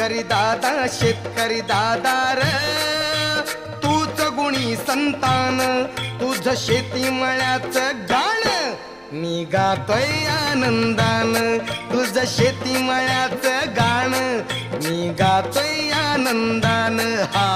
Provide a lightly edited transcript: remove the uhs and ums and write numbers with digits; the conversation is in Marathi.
शेतकरी दादा र तूच गुणी संतान, तुझ शेती मळ्याचं गाण मी गातोय आनंदान, तुझ शेती मळ्याचं गाण मी गातोय आनंदान. हा